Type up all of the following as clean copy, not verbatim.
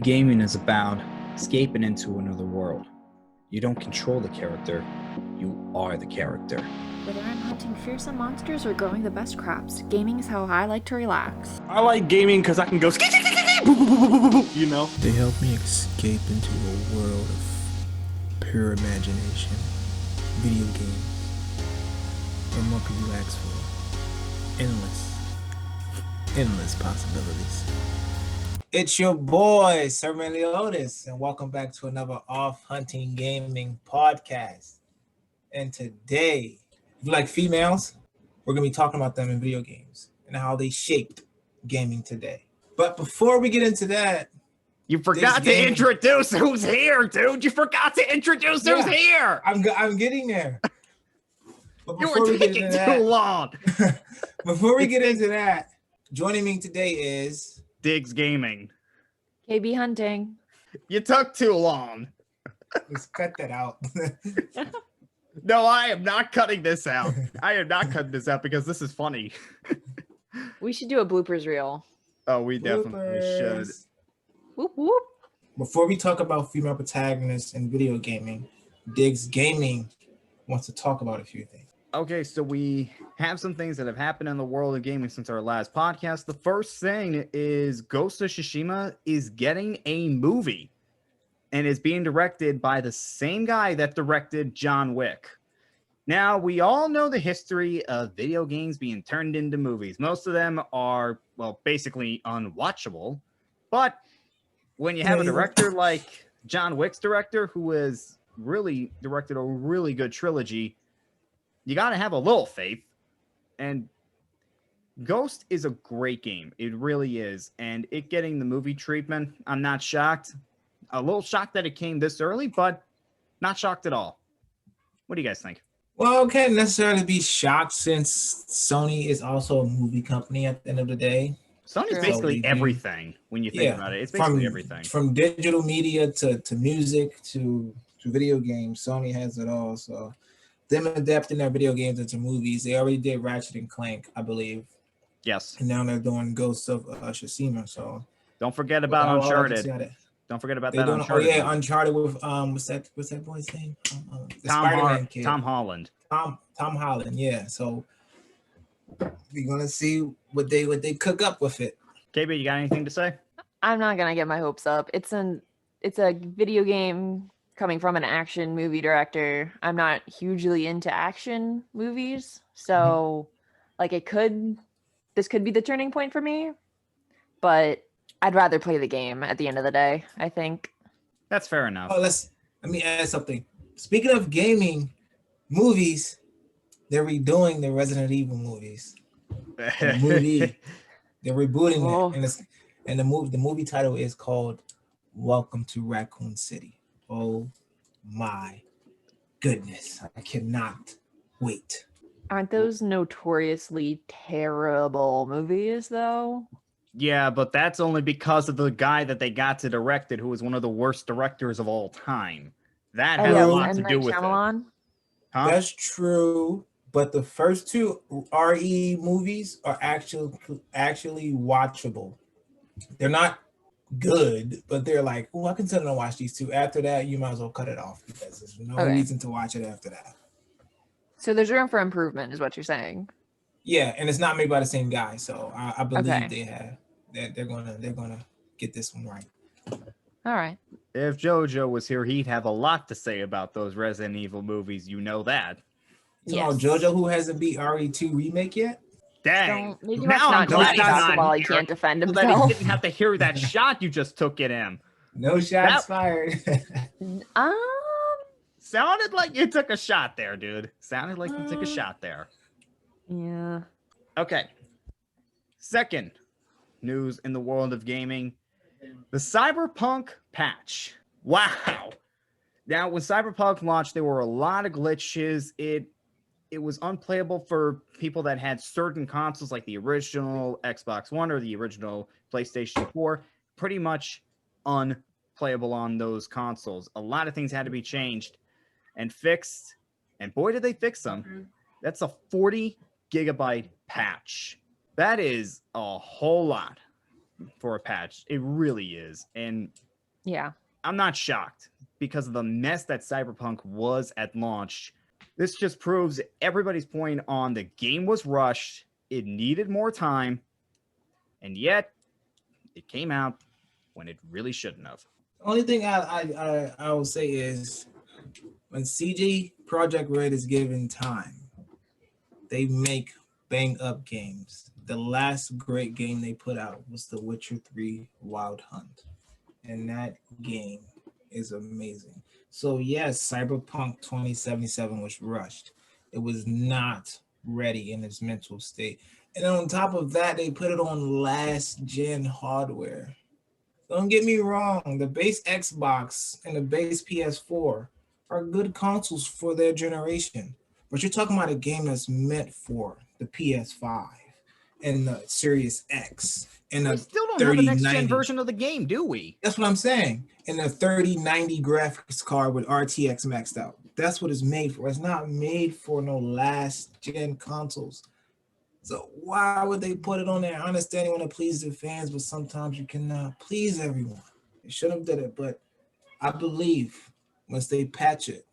Gaming is about escaping into another world. You don't control the character, you are the character. Whether I'm hunting fearsome monsters or growing the best crops, gaming is how I like to relax. I like gaming because I can go you know? They help me escape into a world of pure imagination. Video games. What more could you ask for? Endless possibilities. It's your boy, Sir Leotis, and welcome back to another Off Hunting Gaming podcast. And today, if you like females, we're going to be talking about them in video games and how they shaped gaming today. But before we get into that, you forgot to introduce who's here, dude. You forgot to introduce who's here. I'm getting there. But you were taking too long. Before we get into that, joining me today is Diggs Gaming. KB Hunting. You took too long. Let's cut that out. No, I am not cutting this out. I am not cutting this out because this is funny. We should do a bloopers reel. Oh, we definitely should. Whoop whoop. Before we talk about female protagonists in video gaming, Diggs Gaming wants to talk about a few things. Okay, so we have some things that have happened in the world of gaming since our last podcast. The first thing is Ghost of Tsushima is getting a movie and is being directed by the same guy that directed John Wick. Now, we all know the history of video games being turned into movies. Most of them are, well, basically unwatchable. But when you have a director like John Wick's director, who has really directed a really good trilogy, you got to have a little faith. And Ghost is a great game. It really is. And it getting the movie treatment, I'm not shocked. A little shocked that it came this early, but not shocked at all. What do you guys think? Well, I can't necessarily be shocked since Sony is also a movie company at the end of the day. Sony's basically everything when you think about it. It's basically everything. From digital media to music to video games, Sony has it all. So them adapting their video games into movies, they already did Ratchet and Clank, I believe. Yes. And now they're doing Ghosts of Tsushima. So don't forget about Uncharted. Don't forget about that Uncharted. Oh yeah, Uncharted with what's that boy's name? The Spider-Man kid. Tom Holland. Tom Holland, yeah. So we're gonna see what they cook up with it. KB, you got anything to say? I'm not gonna get my hopes up. It's a video game coming from an action movie director. I'm not hugely into action movies, so this could be the turning point for me. But I'd rather play the game at the end of the day, I think. That's fair enough. Oh, let me add something. Speaking of gaming movies, they're redoing the Resident Evil movies. They're rebooting it. And the movie title is called Welcome to Raccoon City. Oh my goodness. I cannot wait. Aren't those notoriously terrible movies, though? Yeah, but that's only because of the guy that they got to direct it, who was one of the worst directors of all time. That has a lot to do with it. Huh? That's true, but the first two RE movies are actually watchable. They're not good, but they're like, oh, I can sit and watch these two. After that, you might as well cut it off because there's no reason to watch it after that. So there's room for improvement, is what you're saying. Yeah, and it's not made by the same guy, so I believe they're gonna get this one right. All right. If JoJo was here, he'd have a lot to say about those Resident Evil movies. You know that. Yes. JoJo, who hasn't beat RE2 remake yet? Dang. Now I'm glad he's not while he can't defend himself. That he didn't have to hear that shot you just took at him. No shots fired. Sounded like you took a shot there, dude. Sounded like you took a shot there. Yeah. Okay. Second news in the world of gaming. The Cyberpunk patch. Wow. Now, when Cyberpunk launched, there were a lot of glitches. It was unplayable for people that had certain consoles, like the original Xbox One or the original PlayStation 4. Pretty much unplayable on those consoles. A lot of things had to be changed and fixed. And boy, did they fix them. Mm-hmm. That's a 40 gigabyte patch. That is a whole lot for a patch. It really is. And Yeah. I'm not shocked because of the mess that Cyberpunk was at launch. This just proves everybody's point on the game was rushed, it needed more time, and yet it came out when it really shouldn't have. Only thing I will say is when CG Project Red is given time, they make bang up games. The last great game they put out was The Witcher 3 Wild Hunt. And that game is amazing. So yes, Cyberpunk 2077 was rushed. It was not ready in its mental state. And on top of that, they put it on last gen hardware. Don't get me wrong, the base Xbox and the base PS4 are good consoles for their generation. But you're talking about a game that's meant for the PS5 and the Series X and We the still don't have a next gen 3090. version of the game, do we? That's what I'm saying. And the 3090 graphics card with RTX maxed out. That's what it's made for. It's not made for no last gen consoles. So why would they put it on there? I understand you want to please the fans, but sometimes you cannot please everyone. They should have did it, but I believe once they patch it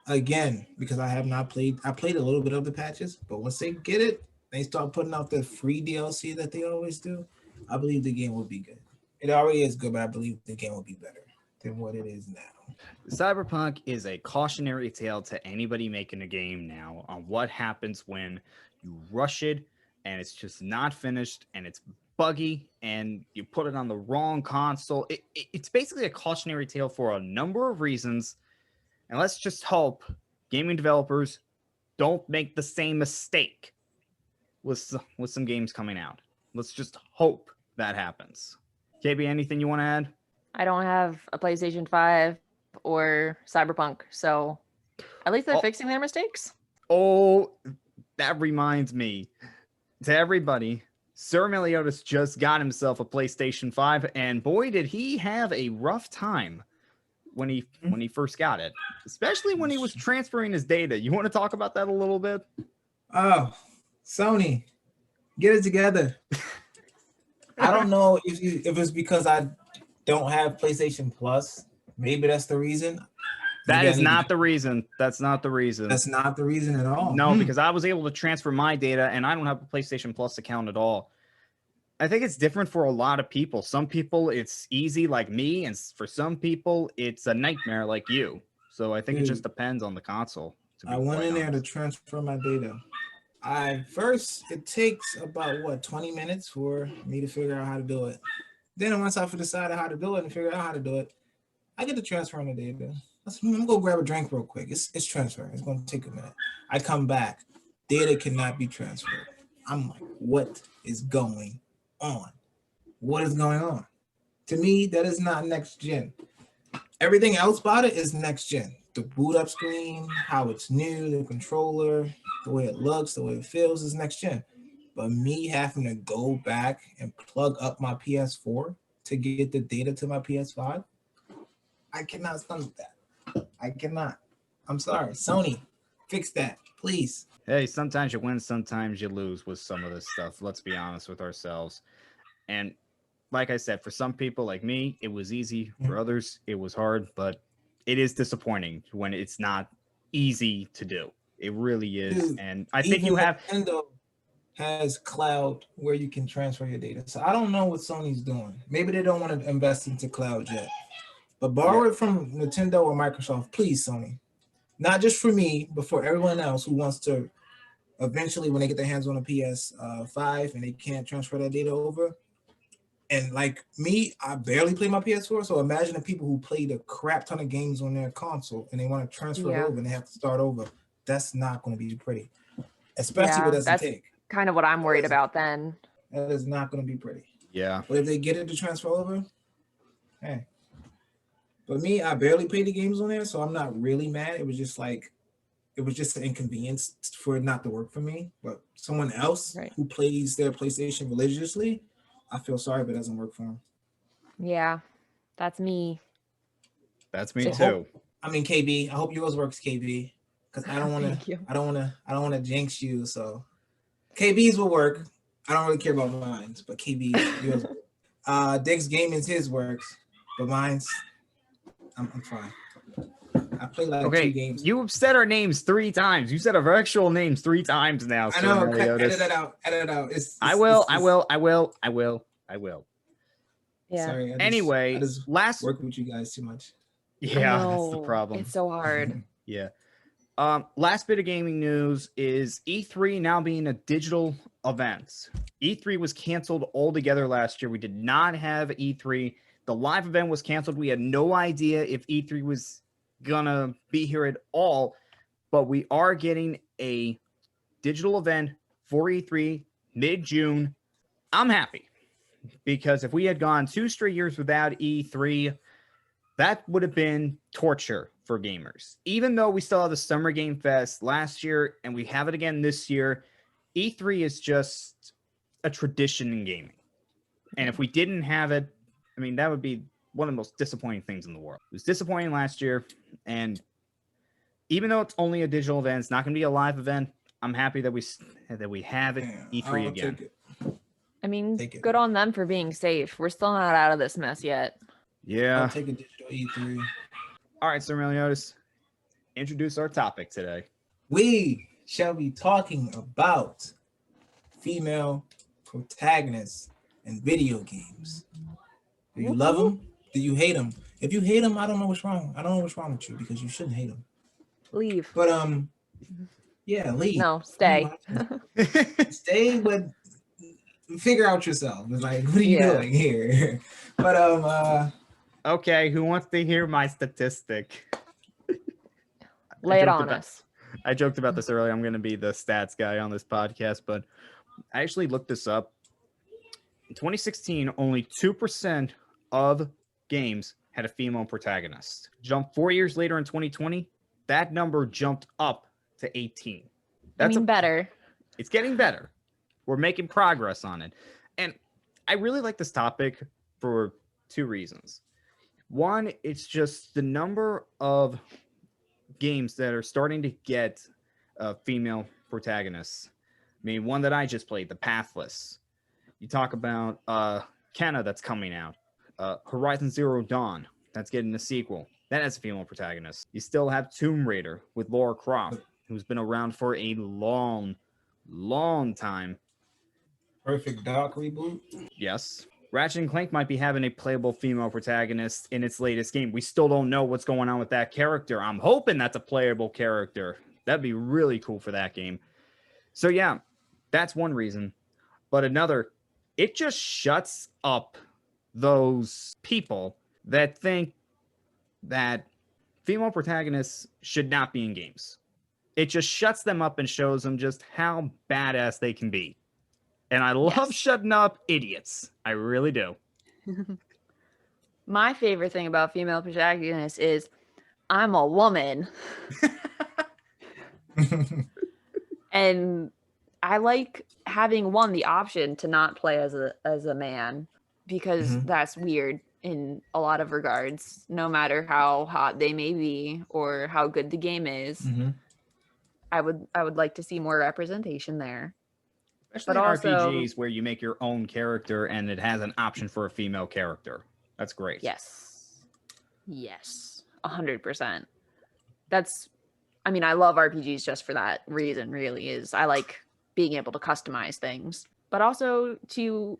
again, because I have not played. I played a little bit of the patches, but once they get it, they start putting out the free DLC that they always do. I believe the game will be good. It already is good, but I believe the game will be better than what it is now. Cyberpunk is a cautionary tale to anybody making a game now on what happens when you rush it and it's just not finished and it's buggy and you put it on the wrong console. It's basically a cautionary tale for a number of reasons. And let's just hope gaming developers don't make the same mistake with some games coming out. Let's just hope that happens. KB, anything you want to add? I don't have a PlayStation 5 or Cyberpunk, so at least they're fixing their mistakes. Oh, that reminds me. To everybody, Sir Meliodas just got himself a PlayStation 5, and boy, did he have a rough time when he first got it, especially when he was transferring his data. You want to talk about that a little bit? Oh, Sony, get it together. I don't know if it's because I don't have PlayStation Plus. Maybe that's the reason. That is not the reason. That's not the reason. That's not the reason at all. No, because I was able to transfer my data and I don't have a PlayStation Plus account at all. I think it's different for a lot of people. Some people it's easy like me, and for some people it's a nightmare like you. So I think it just depends on the console. I went in there to transfer my data. It takes about 20 minutes for me to figure out how to do it. Then once I've decided how to do it and figure out how to do it, I get to transfer on the data. I'm gonna go grab a drink real quick. It's transferring. It's gonna take a minute. I come back. Data cannot be transferred. I'm like, what is going on? What is going on? To me, that is not next gen. Everything else about it is next gen. The boot up screen, how it's new, the controller, the way it looks, the way it feels is next gen. But me having to go back and plug up my PS4 to get the data to my PS5, I cannot stomach that. I cannot. I'm sorry. Sony, fix that, please. Hey, sometimes you win, sometimes you lose with some of this stuff. Let's be honest with ourselves. And like I said, for some people like me, it was easy. For others, it was hard, but it is disappointing when it's not easy to do. It really is. Dude, and I think you have Nintendo has cloud where you can transfer your data. So I don't know what Sony's doing. Maybe they don't want to invest into cloud yet. But borrow it from Nintendo or Microsoft, please, Sony. Not just for me, but for everyone else who wants to eventually, when they get their hands on a PS5 and they can't transfer that data over. And like me, I barely play my PS4. So imagine the people who played a crap ton of games on their console and they want to transfer it over and they have to start over. That's not going to be pretty. Especially what it doesn't take. Kind of what I'm worried about then. That is not going to be pretty. Yeah. But if they get it to transfer over, hey. But me, I barely play the games on there, so I'm not really mad. It was just an inconvenience for it not to work for me. But someone else who plays their PlayStation religiously, I feel sorry if it doesn't work for them. Yeah, that's me. That's me too. KB, I hope yours works, KB, because I don't want to jinx you. So KB's will work. I don't really care about mine, but KB, yours. Dick's Gaming's his works, but mine's I'm fine. I play like 2 Okay, games. you've said our names 3 times. You said our actual names 3 times now, I Sir know. Meliodas. Edit it out. Edit it out. I will. Yeah. Sorry. Anyway, I just last work with you guys too much. I yeah, that's the know. problem. It's so hard. Yeah. Last bit of gaming news is E3 now being a digital event. E3 was canceled altogether last year. We did not have E3. The live event was canceled. We had no idea if E3 was gonna be here at all, but we are getting a digital event for E3 mid-June. I'm happy because if we had gone 2 straight years without E3, that would have been torture for gamers. Even though we still have the Summer Game Fest last year and we have it again this year, E3 is just a tradition in gaming. And if we didn't have it, I mean, that would be one of the most disappointing things in the world. It was disappointing last year. And even though it's only a digital event, it's not going to be a live event. I'm happy that we have it Yeah, E3 I'll again. take it. I mean, Take it. good on them for being safe. We're still not out of this mess yet. Yeah. I'll take a digital E3. All right, Sir Meliodas, introduce our topic today. We shall be talking about female protagonists in video games. Do you love them? Do you hate them? If you hate them, I don't know what's wrong. I don't know what's wrong with you because you shouldn't hate them. Leave. But yeah, leave. No, stay. Stay with. Figure out yourself. It's like, what are you Yeah. doing here? But Okay, who wants to hear my statistic? Lay it joked on about- us. I joked about this earlier. I'm going to be the stats guy on this podcast, but I actually looked this up. In 2016, only 2% of games had a female protagonist. Jump 4 years later in 2020, that number jumped up to 18. Better. It's getting better. We're making progress on it. And I really like this topic for 2 reasons. One, it's just the number of games that are starting to get female protagonists. I mean, one that I just played, The Pathless. You talk about Kenna that's coming out. Horizon Zero Dawn, that's getting a sequel. That has a female protagonist. You still have Tomb Raider with Lara Croft, who's been around for a long time. Perfect Dark reboot. Yes. Ratchet and Clank might be having a playable female protagonist in its latest game. We still don't know what's going on with that character. I'm hoping that's a playable character. That'd be really cool for that game. So yeah, that's one reason. But another, it just shuts up those people that think that female protagonists should not be in games. It just shuts them up and shows them just how badass they can be. And I love shutting up idiots. I really do. My favorite thing about female protagonists is I'm a woman. And I like having the option to not play as a man because that's weird in a lot of regards, no matter how hot they may be or how good the game is. I would like to see more representation there. Especially But in also- RPGs where you make your own character and it has an option for a female character. That's great. Yes, 100%. I love RPGs just for that reason, really, is I like being able to customize things, but also to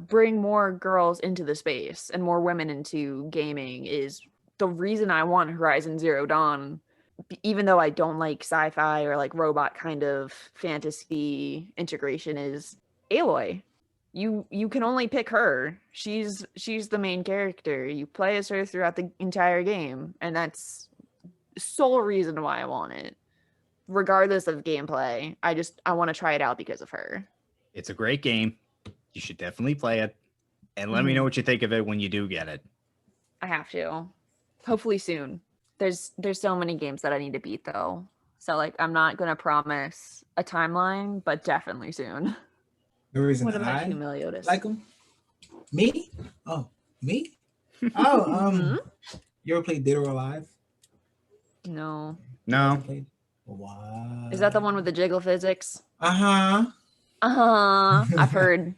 bring more girls into the space and more women into gaming is the reason I want Horizon Zero Dawn. Even though I don't like sci-fi or like robot kind of fantasy integration, is Aloy. You can only pick her. She's the main character. You play as her throughout the entire game, and that's the sole reason why I want it. Regardless of gameplay, I want to try it out because of her. It's a great game. You should definitely play it. And let me know what you think of it when you do get it. I have to. Hopefully soon. There's so many games that I need to beat though. So like I'm not gonna promise a timeline, but definitely soon. The reason What about I you, Meliodas? like them? Me? Oh, me? Oh, you ever played Dead or Alive? No. No. Played? Wow. Is that the one with the jiggle physics? Uh-huh. I've heard.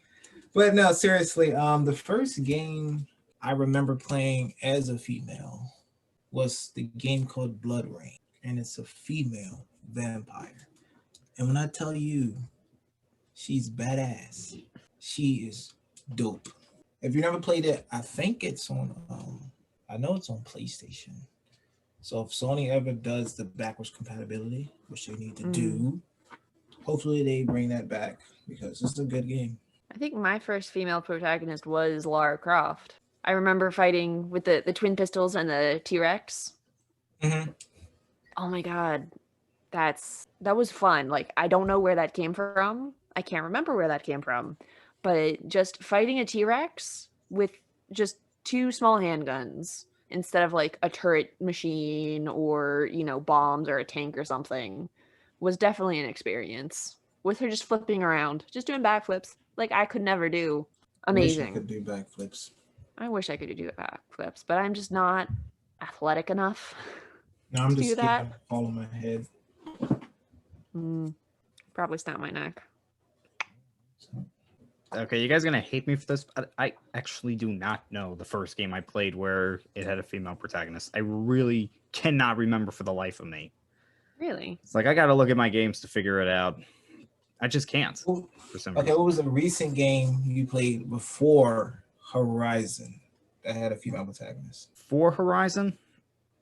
But no, seriously, the first game I remember playing as a female was the game called Blood Rain, and it's a female vampire. And when I tell you, she's badass. She is dope. If you never played it, I think it's on. I know it's on PlayStation. So if Sony ever does the backwards compatibility, which they need to do, hopefully they bring that back because it's a good game. I think my first female protagonist was Lara Croft. I remember fighting with the twin pistols and the T-Rex. Mm-hmm. Oh my god, that was fun. Like, I don't know where that came from. I can't remember where that came from. But just fighting a T-Rex with just 2 small handguns instead of like a turret machine or, bombs or a tank or something was definitely an experience. With her just flipping around, just doing backflips like I could never do. Amazing. I wish I could do backflips. I wish I could do backflips, but I'm just not athletic enough. No, I'm to just do that. all in my head. Probably snap my neck. Okay, you guys are gonna hate me for this, but I actually do not know the first game I played where it had a female protagonist. I really cannot remember for the life of me. Really? It's like I gotta look at my games to figure it out. I just can't for some Okay, reason. what was a recent game you played before Horizon that had a female protagonist? For Horizon?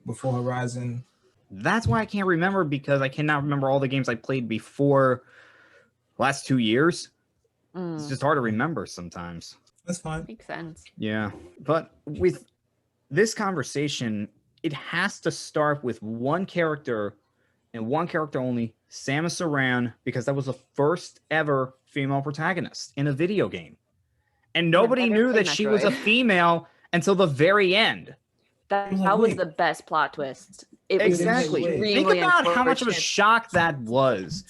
Before Horizon. That's why I can't remember, because I cannot remember all the games I played before last 2 years. It's just hard to remember sometimes. That's fine. Makes sense. Yeah, but with this conversation, it has to start with one character and one character only, Samus Aran, because that was the first ever female protagonist in a video game. And nobody better knew play that she was a Metroid. female until the very end. That Like, was wait. the best plot twist. It was Exactly. extremely Think about how much of a unfortunate. shock that was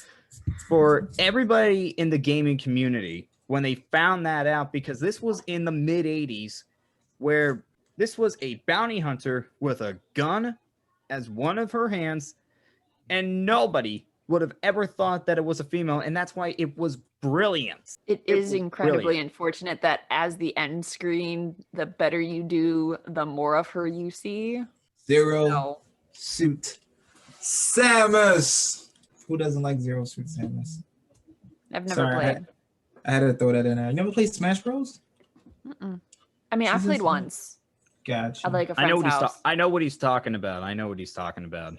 for everybody in the gaming community when they found that out, because this was in the mid 80s, where this was a bounty hunter with a gun as one of her hands, and nobody would have ever thought that it was a female, and that's why it was brilliant. It It is was incredibly brilliant. unfortunate that as the end screen, the better you do, the more of her you see. Zero So, Suit Samus. Who doesn't like Zero Suit Samus? I've never Sorry, played. I had to throw that in there. You never played Smash Bros? I mean, I She's played insane. once Gotcha. at like a I know friend's what house. I know what he's talking about. I know what he's talking about.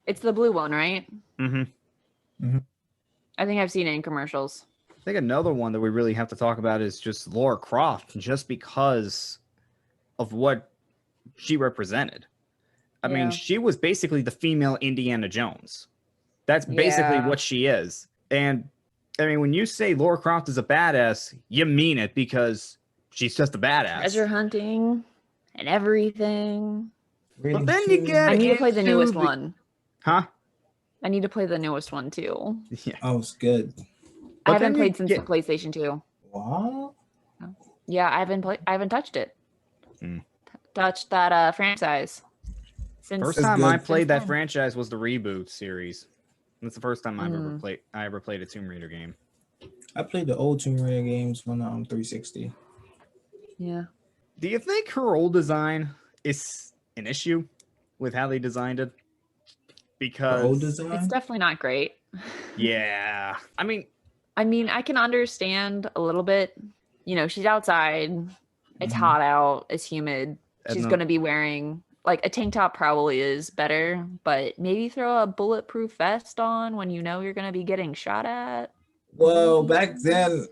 It's the blue one, right? Mm-hmm. I think I've seen it in commercials. I think another one that we really have to talk about is just Lara Croft, just because of what she represented. I mean, Yeah. she was basically the female Indiana Jones. That's basically Yeah. what she is. And I mean, when you say Lara Croft is a badass, you mean it, because she's just a badass. Treasure hunting and everything. But then you get I need to play the into newest one. Huh? I need to play the newest one too. Yeah. Oh, it's good. I But haven't then you played since get- the PlayStation 2. What? Yeah, I haven't touched it. Hmm. Touched that franchise. Since First It's time I good. played that then. franchise was the reboot series. That's the first time Hmm. I ever played a Tomb Raider game. I played the old Tomb Raider games on 360. Yeah. Do you think her old design is an issue with how they designed it? The Because old design? It's definitely not great. yeah, I mean, I can understand a little bit. She's outside. It's Mhm. hot out. It's humid. And She's the- going to be wearing like a tank top probably is better, but maybe throw a bulletproof vest on when you know you're going to be getting shot at. Well, back then,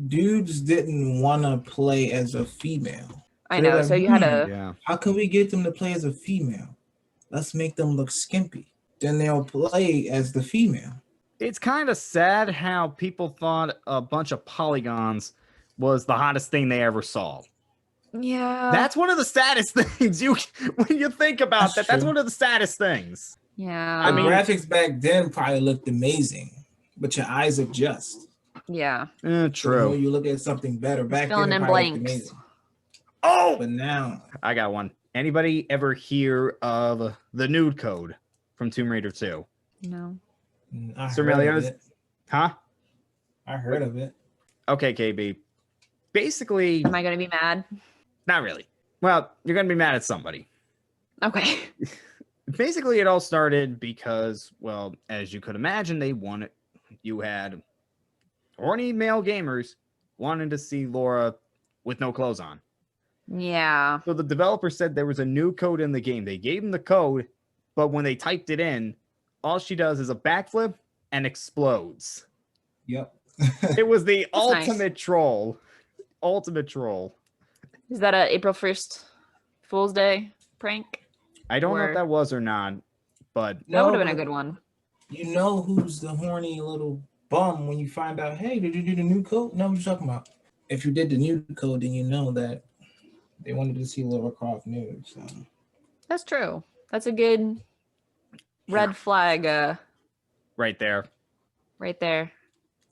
dudes didn't want to play as a female. I So they're know. like, So you had to. yeah, How can we get them to play as a female? Let's make them look skimpy. Then they'll play as the female. it's kind of sad how people thought a bunch of polygons was the hottest thing they ever saw. Yeah. That's one of the saddest things when you think about That's that's true. one of the saddest things. yeah. The mean- graphics back then probably looked amazing, but your eyes adjust. yeah. So when True. you look at something better back filling then, it in probably looked blanks. amazing. Oh, But now, I got one. Anybody ever hear of the nude code from Tomb Raider 2? No. I Sir heard of Melios? it. Huh? I heard of it. Okay, KB. Basically, Am I going to be mad? not really. Well, you're going to be mad at somebody. Okay. Basically, it all started because, well, as you could imagine, you had horny male gamers wanting to see Laura with no clothes on. Yeah. So the developer said there was a new code in the game. They gave them the code, but when they typed it in, all she does is a backflip and explodes. Yep. It was the That's nice. ultimate troll. Ultimate troll. Is that a April 1st Fool's Day prank? I don't know if Or- that was or not, but That would have been but a good one. You know who's the horny little bum when you find out, hey, did you do the new code? No, what you talking about? If you did the new code, then you know that they wanted to see Lara Croft nude. So That's true. That's a good red flag right there. right there.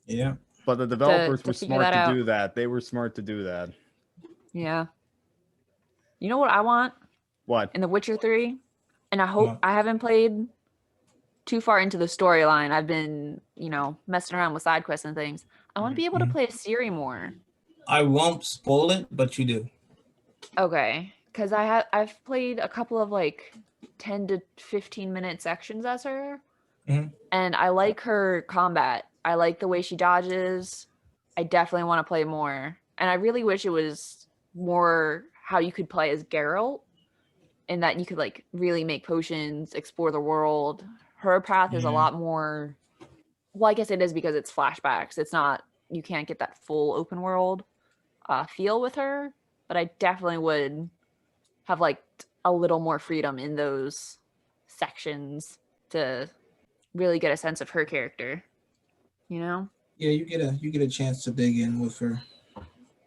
yeah. But the developers to were figure smart that to out. do that. They were smart to do that. Yeah. You know what I want What? in The Witcher 3? And I hope What? I haven't played too far into the storyline. I've been, messing around with side quests and things. I want to be able to Mhm. play Ciri more. I won't spoil it, but you do. Okay. Because I've played a couple of like 10 to 15-minute sections as her. Mhm. And I like her combat. I like the way she dodges. I definitely want to play more. And I really wish it was more how you could play as Geralt, and that you could like really make potions, explore the world. Her path is a Yeah. lot more, well, I guess it is because it's flashbacks. It's not, you can't get that full open world feel with her, but I definitely would have liked a little more freedom in those sections to really get a sense of her character, you know? Yeah, you get a chance to dig in with her.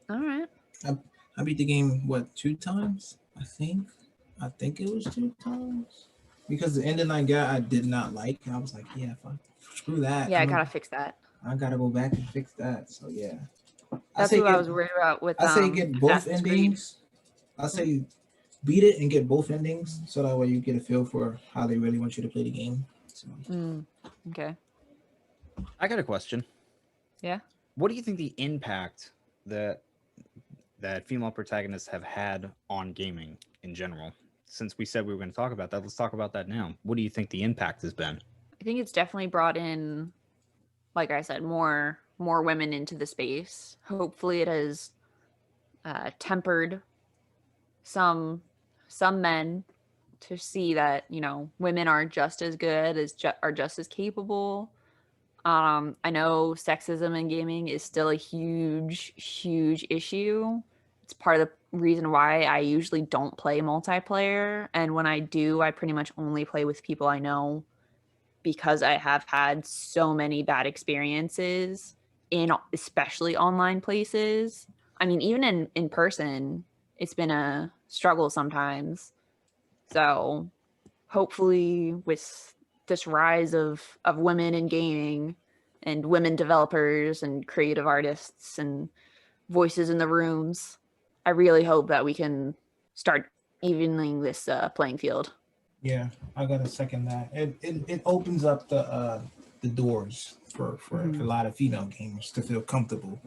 All right. I beat the game 2 times? I think it was 2 times. Because the ending I got I did not like. And I was like, yeah, fuck, screw that. Yeah, I gotta fix that. I gotta go back and fix that. So yeah. That's what I was worried about with I say get both Assassin's Creed. endings. I say beat it and get both endings so that way you get a feel for how they really want you to play the game. So Okay. I got a question. Yeah. What do you think the impact that female protagonists have had on gaming in general? Since we said we were going to talk about that, let's talk about that now. What do you think the impact has been? I think it's definitely brought in, like I said, more women into the space. Hopefully, it has tempered some men to see that women are just as good are just as capable. I know sexism in gaming is still a huge issue. It's part of the reason why I usually don't play multiplayer, and when I do, I pretty much only play with people I know, because I have had so many bad experiences in especially online places. I mean, even in person, it's been a struggle sometimes. So hopefully with this rise of women in gaming and women developers and creative artists and voices in the rooms, I really hope that we can start evening this playing field. yeah, I gotta second that. It opens up the doors for a lot of female gamers to feel comfortable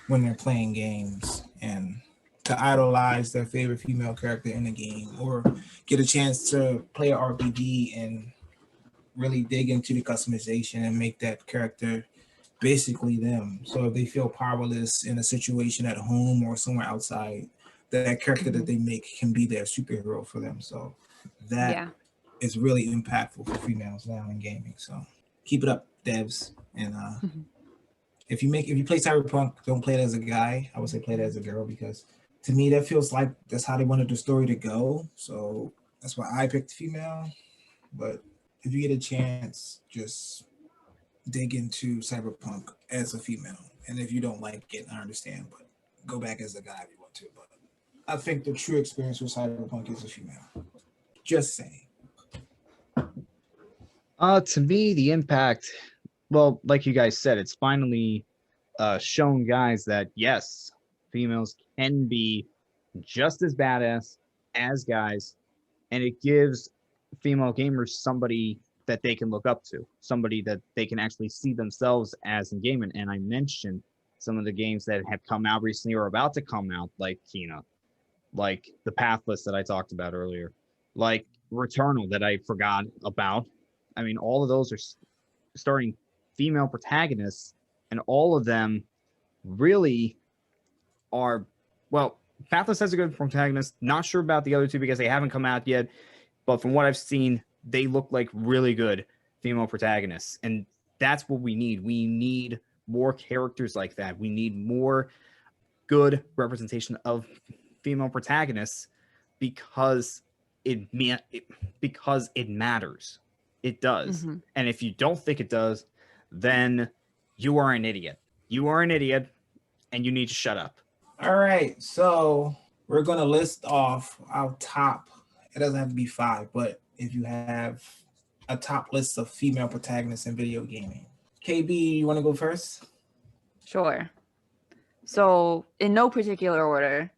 when they're playing games and to idolize their favorite female character in the game, or get a chance to play an RPG and really dig into the customization and make that character basically them. So if they feel powerless in a situation at home or somewhere outside, that character that they make can be their superhero for them. So that is really impactful for females now in gaming. So keep it up, devs. And if you play Cyberpunk, don't play it as a guy. I would say play it as a girl, because to me that feels like that's how they wanted the story to go. So that's why I picked female. But if you get a chance, just dig into Cyberpunk as a female. And if you don't like it, I understand, but go back as a guy if you want to. But I think the true experience with Cyberpunk is a female. Just saying. To me, the impact, well, like you guys said, it's finally shown guys that yes, females can be just as badass as guys, and it gives female gamers somebody that they can look up to, somebody that they can actually see themselves as in gaming. And I mentioned some of the games that have come out recently or about to come out, like like the Pathless that I talked about earlier. like Returnal that I forgot about. I mean, all of those are starring female protagonists, and all of them really are, well, Pathless has a good protagonist. Not sure about the other two because they haven't come out yet, but from what I've seen, they look like really good female protagonists, and that's what we need. We need more characters like that. We need more good representation of female protagonists because because it matters. It does. Mm-hmm. And if you don't think it does, then you are an idiot. You are an idiot, and you need to shut up. All right, so we're gonna list off our top. It doesn't have to be 5, but if you have a top list of female protagonists in video gaming. KB, you want to go first? Sure. So, in no particular order,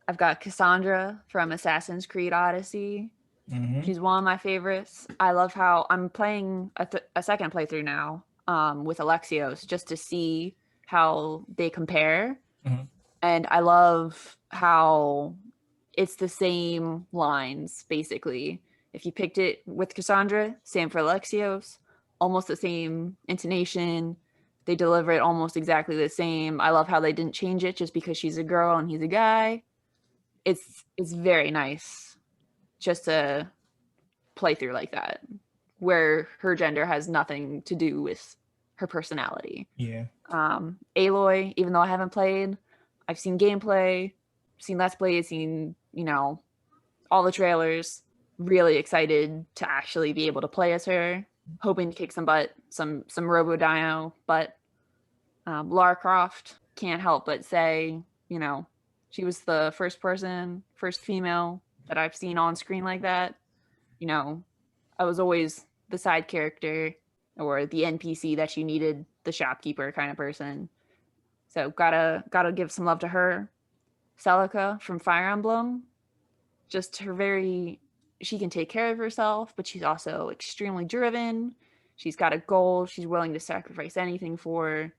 I've got Cassandra from Assassin's Creed Odyssey. Mm-hmm. She's one of my favorites. I love how I'm playing a second playthrough now with Alexios just to see how they compare. Mhm. And I love how it's the same lines, basically. If you picked it with Cassandra, same for Alexios, almost the same intonation. They deliver it almost exactly the same. I love how they didn't change it just because she's a girl and he's a guy. It's very nice just to play through like that, where her gender has nothing to do with her personality. Yeah. Aloy, even though I haven't played, I've seen gameplay, seen Let's Play, seen, all the trailers. Really excited to actually be able to play as her. Hoping to kick some butt, some Robo Dino, but Lara Croft, can't help but say, she was the first female that I've seen on screen like that. I was always the side character or the NPC that you needed, the shopkeeper kind of person. So gotta give some love to her. Celica from Fire Emblem, just she can take care of herself, but she's also extremely driven. She's got a goal. She's willing to sacrifice anything for.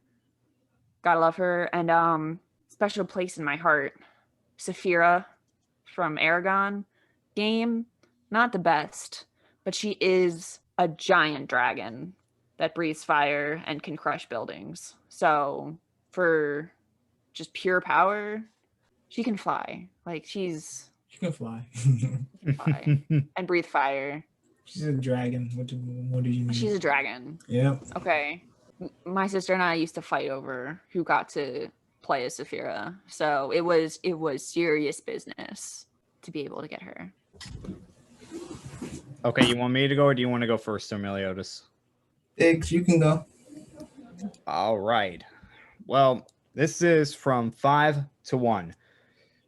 Gotta love her. And special place in my heart, Saphira from Aragon game. Not the best, but she is a giant dragon that breathes fire and can crush buildings. So for just pure power, she can fly. Like She can fly. fly and breathe fire. She's a dragon. What do you mean? She's a dragon. Yeah. Okay. My sister and I used to fight over who got to play as Saphira. So it was serious business to be able to get her. Okay, you want me to go or do you want to go first, Sir Meliodas? Diggs, you can go. All right. Well, this is from 5 to 1.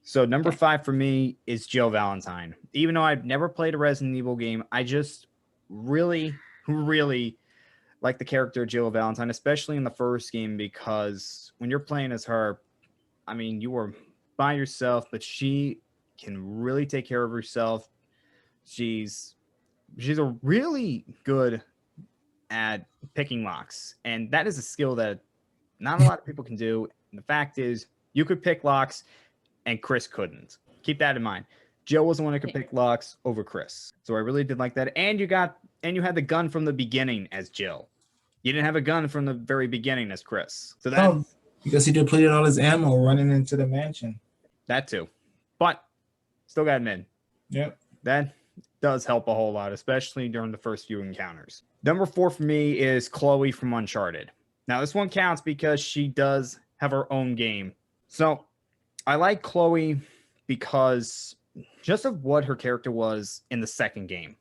So number 5 for me is Jill Valentine. Even though I've never played a Resident Evil game, I just really, really like the character Jill Valentine, especially in the first game, because when you're playing as her, I mean, you were by yourself, but she can really take care of herself. She's a really good at picking locks, and that is a skill that not a lot of people can do. And the fact is, you could pick locks, and Chris couldn't. Keep that in mind. Jill was the one who could pick locks over Chris, so I really did like that. And you had the gun from the beginning as Jill. You didn't have a gun from the very beginning as Chris. So that because he depleted all his ammo running into the mansion. That too, but still got him in. Yep. That does help a whole lot, especially during the first few encounters. Number 4 for me is Chloe from Uncharted. Now, this one counts because she does have her own game. So I like Chloe because just of what her character was in the second game.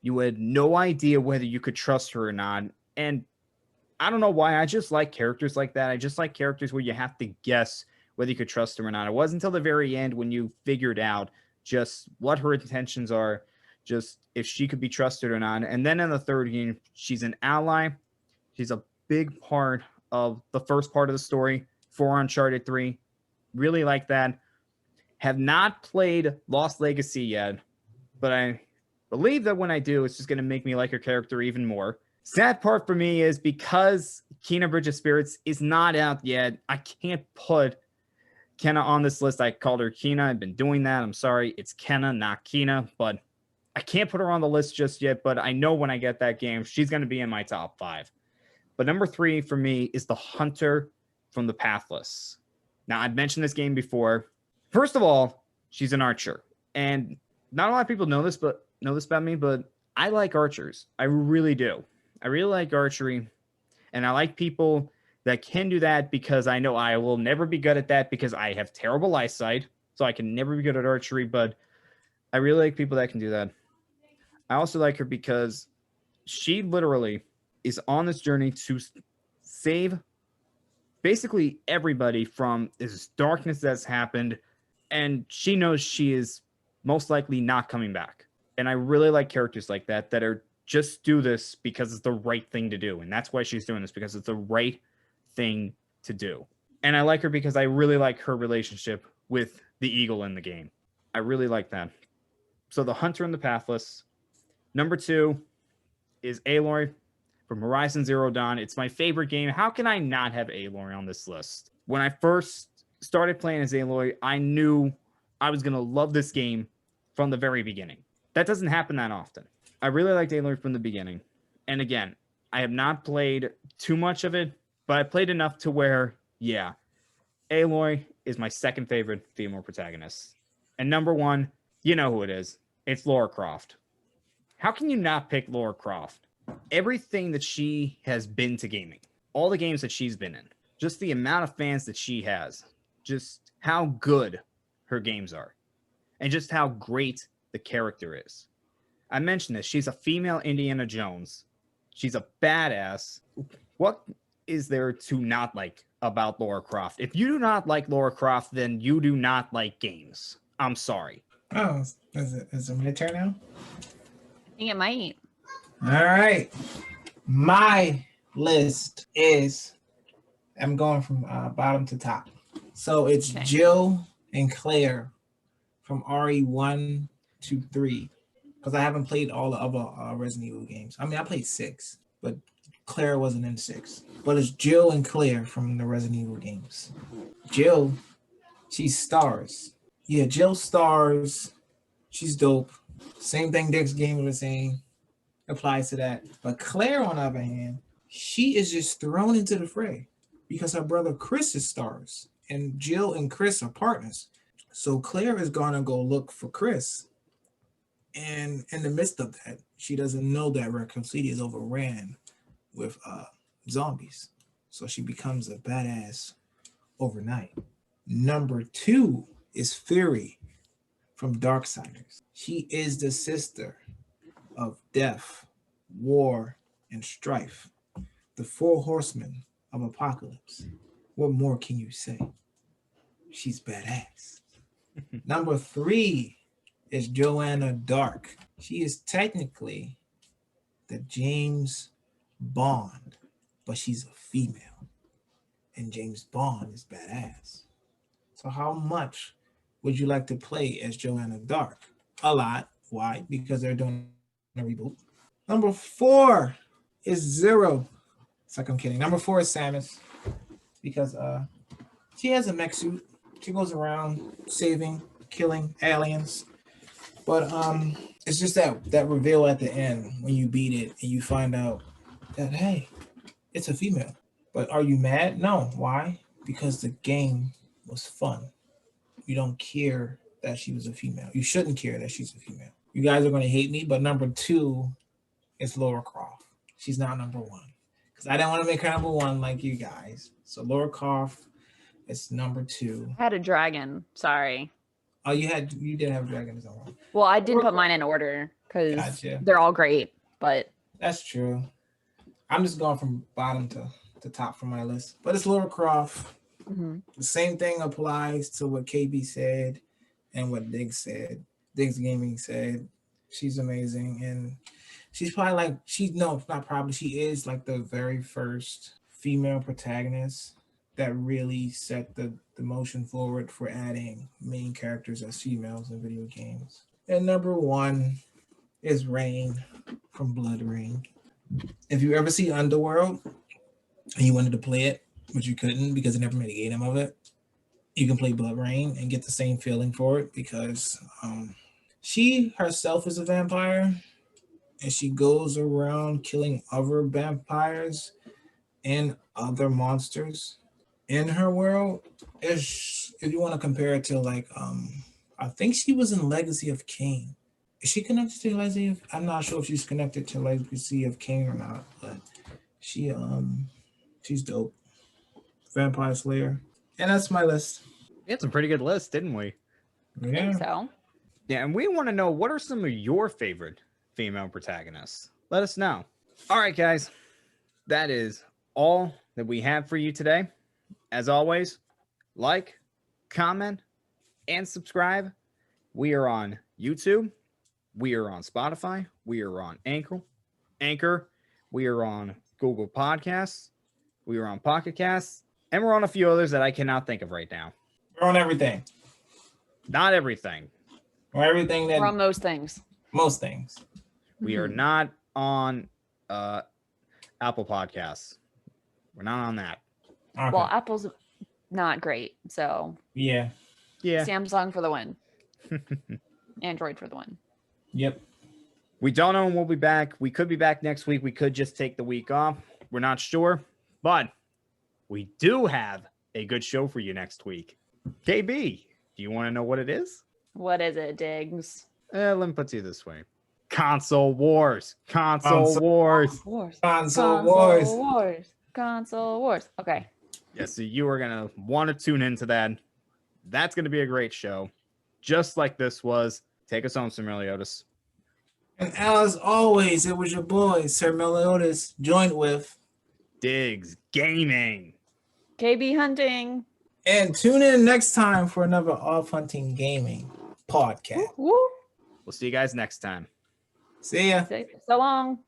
You had no idea whether you could trust her or not. And I don't know why. I just like characters like that. I just like characters where you have to guess whether you could trust them or not. It wasn't until the very end when you figured out just what her intentions are, just if she could be trusted or not. And then in the third game, she's an ally. She's a big part of the first part of the story for Uncharted 3. Really like that. Have not played Lost Legacy yet, but I believe that when I do, it's just going to make me like her character even more. Sad part for me is because Kena Bridge of Spirits is not out yet, I can't put Kenna on this list. I called her Kena. I've been doing that. I'm sorry. It's Kenna, not Kena, but I can't put her on the list just yet, but I know when I get that game, she's going to be in my top 5. But number 3 for me is the Hunter from the Pathless. Now, I've mentioned this game before. First of all, she's an archer. And not a lot of people know this about me, but I like archers. I really do. I really like archery. And I like people that can do that because I know I will never be good at that because I have terrible eyesight. So I can never be good at archery, but I really like people that can do that. I also like her because she literally is on this journey to save basically everybody from this darkness that's happened. And she knows she is most likely not coming back. And I really like characters like that are just do this because it's the right thing to do. And that's why she's doing this, because it's the right thing to do. And I like her because I really like her relationship with the eagle in the game. I really like that. So the Hunter and the Pathless. Number 2 is Aloy from Horizon Zero Dawn. It's my favorite game. How can I not have Aloy on this list? When I first started playing as Aloy, I knew I was going to love this game from the very beginning. That doesn't happen that often. I really liked Aloy from the beginning. And again, I have not played too much of it, but I played enough to where, yeah, Aloy is my second favorite female protagonist. And number 1, you know who it is. It's Lara Croft. How can you not pick Lara Croft? Everything that she has been to gaming, all the games that she's been in, just the amount of fans that she has, just how good her games are, and just how great the character is. I mentioned this. She's a female Indiana Jones. She's a badass. What is there to not like about Lara Croft? If you do not like Lara Croft, then you do not like games. I'm sorry. Oh, is it my turn now? I think it might. All right. My list is, I'm going from bottom to top. So it's Okay. Jill and Claire from RE1 to 3. Because I haven't played all the other Resident Evil games. I mean, I played 6, but Claire wasn't in 6. But it's Jill and Claire from the Resident Evil games. Jill, she stars. Yeah, Jill stars. She's dope. Same thing Dick's game was saying applies to that. But Claire, on the other hand, she is just thrown into the fray because her brother Chris is stars. And Jill and Chris are partners. So Claire is going to go look for Chris. And in the midst of that, she doesn't know that Raccoon City is overran with zombies. So she becomes a badass overnight. Number 2 is Fury from Darksiders. She is the sister of death, war, and strife. The 4 horsemen of apocalypse. What more can you say? She's badass. Number 3 is Joanna Dark. She is technically the James Bond, but she's a female. And James Bond is badass. So how much would you like to play as Joanna Dark? A lot. Why? Because they're doing a reboot. Number 4 is Zero. It's like I'm kidding. Number 4 is Samus. Because she has a mech suit. She goes around saving, killing aliens. But it's just that reveal at the end when you beat it and you find out that, hey, it's a female. But are you mad? No. Why? Because the game was fun. You don't care that she was a female. You shouldn't care that she's a female. You guys are going to hate me, but number 2 is Lara Croft. She's not number 1. Because I didn't want to make her number 1 like you guys. So Lara Croft is number 2. I had a dragon. Sorry. Oh, you did have dragons on. Well, I didn't put mine in order because Gotcha. they're all great, but That's true. I'm just going from bottom to top for my list. But it's Lara Croft. mhm. The same thing applies to what KB said and what Diggs said. Diggs Gaming said. She's amazing. And she's probably like, she is like the very first female protagonist that really set the motion forward for adding main characters as females in video games. And number 1 is Rain from Blood Rain. If you ever see Underworld and you wanted to play it, but you couldn't because they never made a game of it, you can play Blood Rain and get the same feeling for it because She herself is a vampire, and she goes around killing other vampires and other monsters in her world. If you want to compare it to like I think she was in Legacy of Kain. Is she connected to Legacy of, I'm not sure if she's connected to Legacy of Kain or not, but she she's dope. Vampire Slayer. And that's my list. We had some pretty good lists, didn't we? I Yeah. think so. Yeah, and we want to know, what are some of your favorite female protagonists? Let us know. All right, guys. That is all that we have for you today. As always, like, comment, and subscribe. We are on YouTube. We are on Spotify. We are on Anchor. We are on Google Podcasts. We are on Pocket Casts. And we're on a few others that I cannot think of right now. We're on everything. Not everything. Or everything that We're on most things. most things. We are Mhm. not on Apple Podcasts. We're not on that. Okay. Well, Apple's not great. So yeah. Yeah. Samsung for the win. Android for the win. Yep. We don't know when we'll be back. We could be back next week. We could just take the week off. We're not sure. But we do have a good show for you next week. KB, do you want to know what it is? What is it, Diggs? Let me put it this way. Console Wars. Console Console Wars. Wars. Console Wars. Wars. Console Wars. Okay. Yeah, so you are going to want to tune into that. That's going to be a great show. Just like this was. Take us home, Sir Meliodas. And as always, it was your boy, Sir Meliodas, joined with. Diggs Gaming. KB Hunting. And tune in next time for another Off Hunting Gaming podcast. Woo. We'll see you guys next time. See ya. So long.